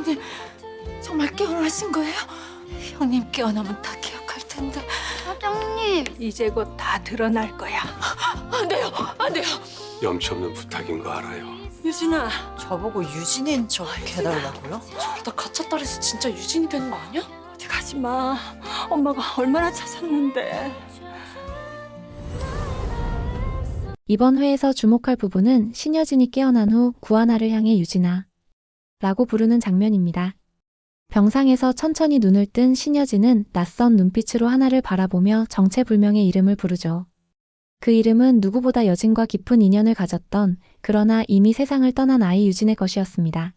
형님 정말 깨어나신 거예요? 형님 깨어나면 다 기억할 텐데. 사장님, 이제 곧 다 드러날 거야. 안 돼요, 안 돼요. 염치 없는 부탁인 거 알아요. 유진아, 저보고 유진인 척 해달라고요? 저러다 가짜 딸에서 진짜 유진이 되는 거 아니야? 어디 가지 마. 엄마가 얼마나 찾았는데. 이번 회에서 주목할 부분은 신여진이 깨어난 후 구하나를 향해 유진아 라고 부르는 장면입니다. 병상에서 천천히 눈을 뜬 신여진은 낯선 눈빛으로 하나를 바라보며 정체불명의 이름을 부르죠. 그 이름은 누구보다 여진과 깊은 인연을 가졌던, 그러나 이미 세상을 떠난 아이 유진의 것이었습니다.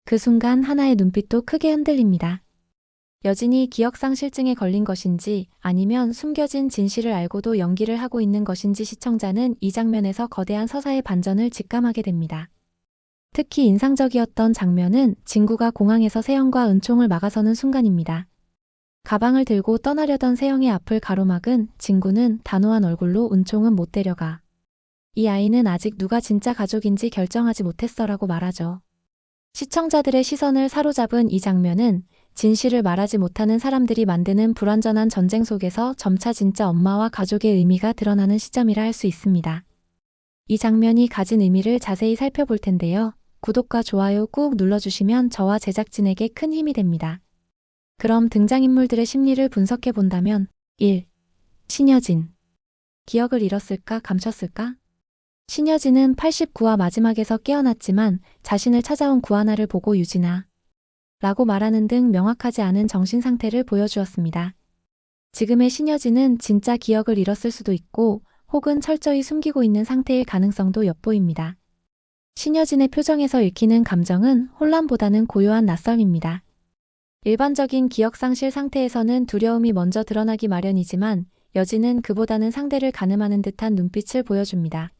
그 순간 하나의 눈빛도 크게 흔들립니다. 여진이 기억상실증에 걸린 것인지 아니면 숨겨진 진실을 알고도 연기를 하고 있는 것인지 시청자는 이 장면에서 거대한 서사의 반전을 직감하게 됩니다. 특히 인상적이었던 장면은 진구가 공항에서 세영과 은총을 막아서는 순간입니다. 가방을 들고 떠나려던 세영의 앞을 가로막은 진구는 단호한 얼굴로 은총은 못 데려가. 이 아이는 아직 누가 진짜 가족인지 결정하지 못했어라고 말하죠. 시청자들의 시선을 사로잡은 이 장면은 진실을 말하지 못하는 사람들이 만드는 불완전한 전쟁 속에서 점차 진짜 엄마와 가족의 의미가 드러나는 시점이라 할 수 있습니다. 이 장면이 가진 의미를 자세히 살펴볼 텐데요. 구독과 좋아요 꾹 눌러주시면 저와 제작진에게 큰 힘이 됩니다. 그럼 등장인물들의 심리를 분석해 본다면 1. 신여진. 기억을 잃었을까 감췄을까? 신여진은 89화 마지막에서 깨어났지만 자신을 찾아온 구하나를 보고 유진아 라고 말하는 등 명확하지 않은 정신 상태를 보여주었습니다. 지금의 신여진은 진짜 기억을 잃었을 수도 있고 혹은 철저히 숨기고 있는 상태일 가능성도 엿보입니다. 신여진의 표정에서 읽히는 감정은 혼란보다는 고요한 낯설입니다. 일반적인 기억상실 상태에서는 두려움이 먼저 드러나기 마련이지만 여진은 그보다는 상대를 가늠하는 듯한 눈빛을 보여줍니다.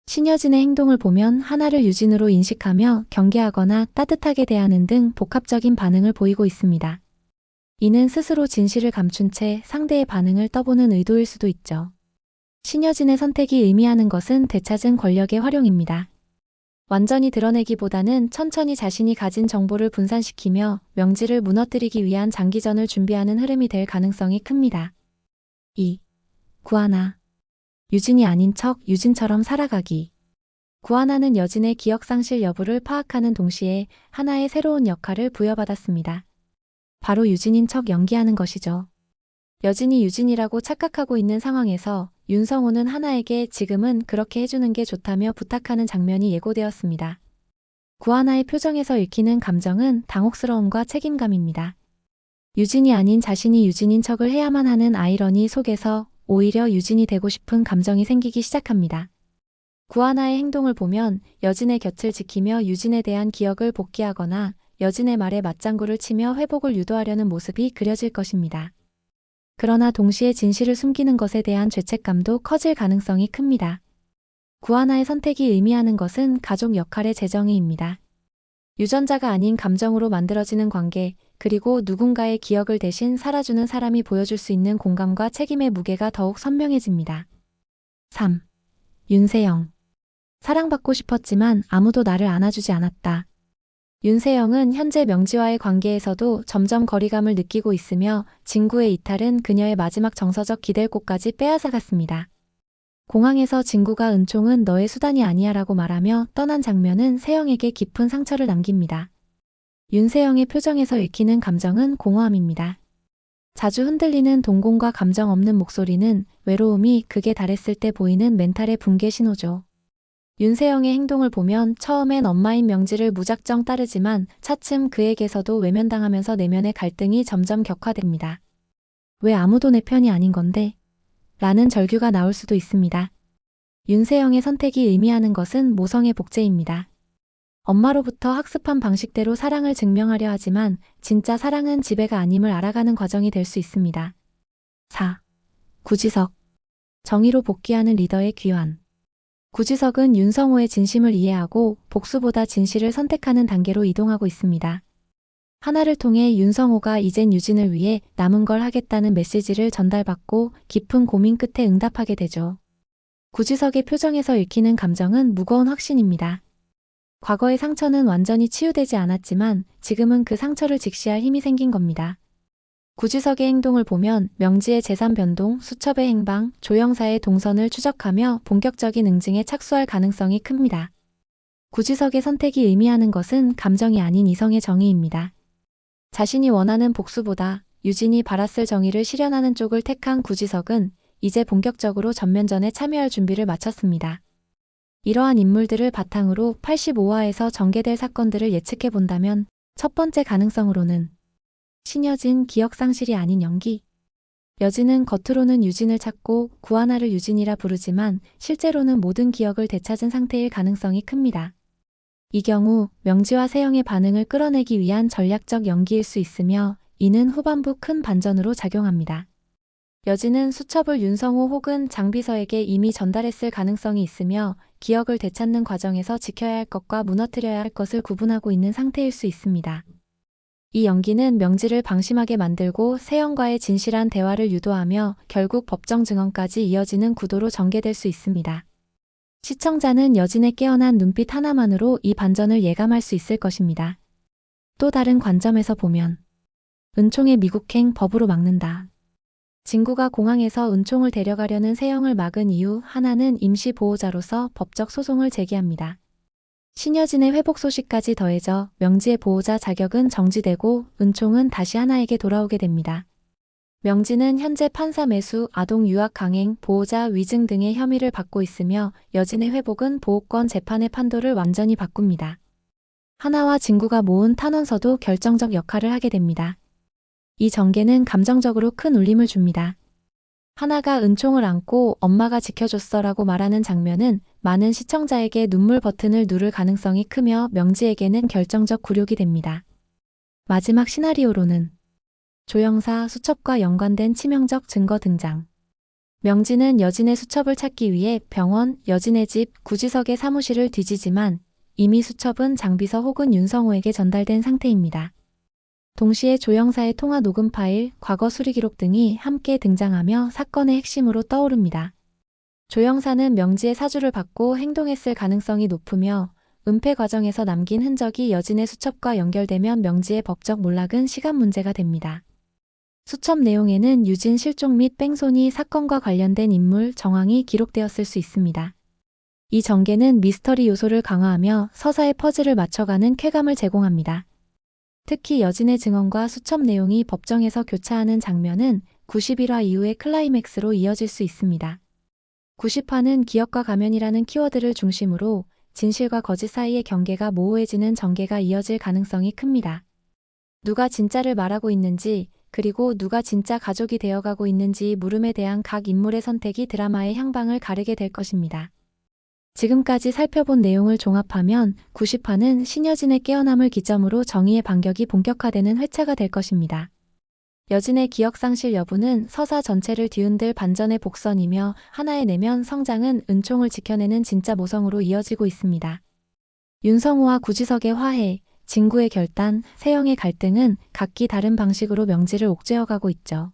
신여진의 행동을 보면 하나를 유진으로 인식하며 경계하거나 따뜻하게 대하는 등 복합적인 반응을 보이고 있습니다. 이는 스스로 진실을 감춘 채 상대의 반응을 떠보는 의도일 수도 있죠. 신여진의 선택이 의미하는 것은 되찾은 권력의 활용입니다. 완전히 드러내기보다는 천천히 자신이 가진 정보를 분산시키며 명지를 무너뜨리기 위한 장기전을 준비하는 흐름이 될 가능성이 큽니다. 2. 구하나. 유진이 아닌 척 유진처럼 살아가기. 구하나는 여진의 기억상실 여부를 파악하는 동시에 하나의 새로운 역할을 부여받았습니다. 바로 유진인 척 연기하는 것이죠. 여진이 유진이라고 착각하고 있는 상황에서 윤성호는 하나에게 지금은 그렇게 해주는 게 좋다며 부탁하는 장면이 예고되었습니다. 구하나의 표정에서 읽히는 감정은 당혹스러움과 책임감입니다. 유진이 아닌 자신이 유진인 척을 해야만 하는 아이러니 속에서 오히려 유진이 되고 싶은 감정이 생기기 시작합니다. 구하나의 행동을 보면 여진의 곁을 지키며 유진에 대한 기억을 복귀하거나 여진의 말에 맞장구를 치며 회복을 유도하려는 모습이 그려질 것입니다. 그러나 동시에 진실을 숨기는 것에 대한 죄책감도 커질 가능성이 큽니다. 구하나의 선택이 의미하는 것은 가족 역할의 재정의입니다. 유전자가 아닌 감정으로 만들어지는 관계, 그리고 누군가의 기억을 대신 살아주는 사람이 보여줄 수 있는 공감과 책임의 무게가 더욱 선명해집니다. 3. 윤세영. 사랑받고 싶었지만 아무도 나를 안아주지 않았다. 윤세영은 현재 명지와의 관계에서도 점점 거리감을 느끼고 있으며 진구의 이탈은 그녀의 마지막 정서적 기댈 곳까지 빼앗아갔습니다. 공항에서 진구가 은총은 너의 수단이 아니야 라고 말하며 떠난 장면은 세영에게 깊은 상처를 남깁니다. 윤세영의 표정에서 읽히는 감정은 공허함입니다. 자주 흔들리는 동공과 감정 없는 목소리는 외로움이 극에 달했을 때 보이는 멘탈의 붕괴 신호죠. 윤세영의 행동을 보면 처음엔 엄마인 명지를 무작정 따르지만 차츰 그에게서도 외면당하면서 내면의 갈등이 점점 격화됩니다. 왜 아무도 내 편이 아닌 건데? 라는 절규가 나올 수도 있습니다. 윤세영의 선택이 의미하는 것은 모성의 복제입니다. 엄마로부터 학습한 방식대로 사랑을 증명하려 하지만 진짜 사랑은 지배가 아님을 알아가는 과정이 될 수 있습니다. 4. 구지석. 정의로 복귀하는 리더의 귀환. 구지석은 윤성호의 진심을 이해하고 복수보다 진실을 선택하는 단계로 이동하고 있습니다. 하나를 통해 윤성호가 이젠 유진을 위해 남은 걸 하겠다는 메시지를 전달받고 깊은 고민 끝에 응답하게 되죠. 구지석의 표정에서 읽히는 감정은 무거운 확신입니다. 과거의 상처는 완전히 치유되지 않았지만 지금은 그 상처를 직시할 힘이 생긴 겁니다. 구지석의 행동을 보면 명지의 재산 변동, 수첩의 행방, 조영사의 동선을 추적하며 본격적인 응징에 착수할 가능성이 큽니다. 구지석의 선택이 의미하는 것은 감정이 아닌 이성의 정의입니다. 자신이 원하는 복수보다 유진이 바랐을 정의를 실현하는 쪽을 택한 구지석은 이제 본격적으로 전면전에 참여할 준비를 마쳤습니다. 이러한 인물들을 바탕으로 85화에서 전개될 사건들을 예측해 본다면 첫 번째 가능성으로는 신여진 기억 상실이 아닌 연기. 여진은 겉으로는 유진을 찾고 구하나를 유진이라 부르지만 실제로는 모든 기억을 되찾은 상태일 가능성이 큽니다. 이 경우 명지와 세영의 반응을 끌어내기 위한 전략적 연기일 수 있으며 이는 후반부 큰 반전으로 작용합니다. 여진은 수첩을 윤성호 혹은 장비서에게 이미 전달했을 가능성이 있으며 기억을 되찾는 과정에서 지켜야 할 것과 무너뜨려야 할 것을 구분하고 있는 상태일 수 있습니다. 이 연기는 명지를 방심하게 만들고 세영과의 진실한 대화를 유도하며 결국 법정 증언까지 이어지는 구도로 전개될 수 있습니다. 시청자는 여진의 깨어난 눈빛 하나만으로 이 반전을 예감할 수 있을 것입니다. 또 다른 관점에서 보면 은총의 미국행 법으로 막는다. 진구가 공항에서 은총을 데려가려는 세영을 막은 이유 하나는 임시 보호자로서 법적 소송을 제기합니다. 신여진의 회복 소식까지 더해져 명지의 보호자 자격은 정지되고 은총은 다시 하나에게 돌아오게 됩니다. 명지는 현재 판사 매수, 아동 유학 강행, 보호자 위증 등의 혐의를 받고 있으며 여진의 회복은 보호권 재판의 판도를 완전히 바꿉니다. 하나와 진구가 모은 탄원서도 결정적 역할을 하게 됩니다. 이 전개는 감정적으로 큰 울림을 줍니다. 하나가 은총을 안고 엄마가 지켜줬어라고 말하는 장면은 많은 시청자에게 눈물 버튼을 누를 가능성이 크며 명지에게는 결정적 굴욕이 됩니다. 마지막 시나리오로는 조영사 수첩과 연관된 치명적 증거 등장. 명지는 여진의 수첩을 찾기 위해 병원, 여진의 집, 구지석의 사무실을 뒤지지만 이미 수첩은 장비서 혹은 윤성호에게 전달된 상태입니다. 동시에 조영사의 통화 녹음 파일, 과거 수리 기록 등이 함께 등장하며 사건의 핵심으로 떠오릅니다. 조영사는 명지의 사주를 받고 행동했을 가능성이 높으며 은폐 과정에서 남긴 흔적이 여진의 수첩과 연결되면 명지의 법적 몰락은 시간 문제가 됩니다. 수첩 내용에는 유진 실종 및 뺑소니 사건과 관련된 인물 정황이 기록되었을 수 있습니다. 이 전개는 미스터리 요소를 강화하며 서사의 퍼즐을 맞춰가는 쾌감을 제공합니다. 특히 여진의 증언과 수첩 내용이 법정에서 교차하는 장면은 91화 이후의 클라이맥스로 이어질 수 있습니다. 90화는 기억과 가면이라는 키워드를 중심으로 진실과 거짓 사이의 경계가 모호해지는 전개가 이어질 가능성이 큽니다. 누가 진짜를 말하고 있는지, 그리고 누가 진짜 가족이 되어가고 있는지 물음에 대한 각 인물의 선택이 드라마의 향방을 가르게 될 것입니다. 지금까지 살펴본 내용을 종합하면 90화는 신여진의 깨어남을 기점으로 정의의 반격이 본격화되는 회차가 될 것입니다. 여진의 기억 상실 여부는 서사 전체를 뒤흔들 반전의 복선이며 하나의 내면 성장은 은총을 지켜내는 진짜 모성으로 이어지고 있습니다. 윤성호와 구지석의 화해, 진구의 결단, 세영의 갈등은 각기 다른 방식으로 명지를 옥죄어가고 있죠.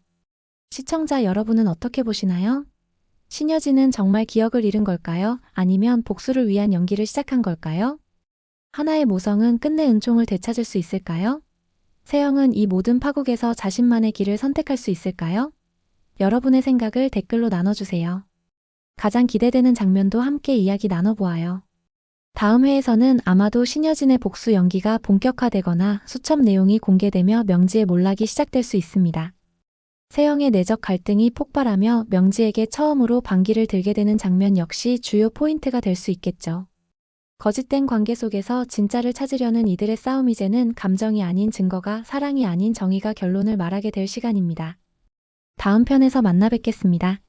시청자 여러분은 어떻게 보시나요? 신여진은 정말 기억을 잃은 걸까요? 아니면 복수를 위한 연기를 시작한 걸까요? 하나의 모성은 끝내 은총을 되찾을 수 있을까요? 세영은 이 모든 파국에서 자신만의 길을 선택할 수 있을까요? 여러분의 생각을 댓글로 나눠주세요. 가장 기대되는 장면도 함께 이야기 나눠보아요. 다음 회에서는 아마도 신여진의 복수 연기가 본격화되거나 수첩 내용이 공개되며 명지의 몰락이 시작될 수 있습니다. 세영의 내적 갈등이 폭발하며 명지에게 처음으로 반기를 들게 되는 장면 역시 주요 포인트가 될 수 있겠죠. 거짓된 관계 속에서 진짜를 찾으려는 이들의 싸움, 이제는 감정이 아닌 증거가, 사랑이 아닌 정의가 결론을 말하게 될 시간입니다. 다음 편에서 만나 뵙겠습니다.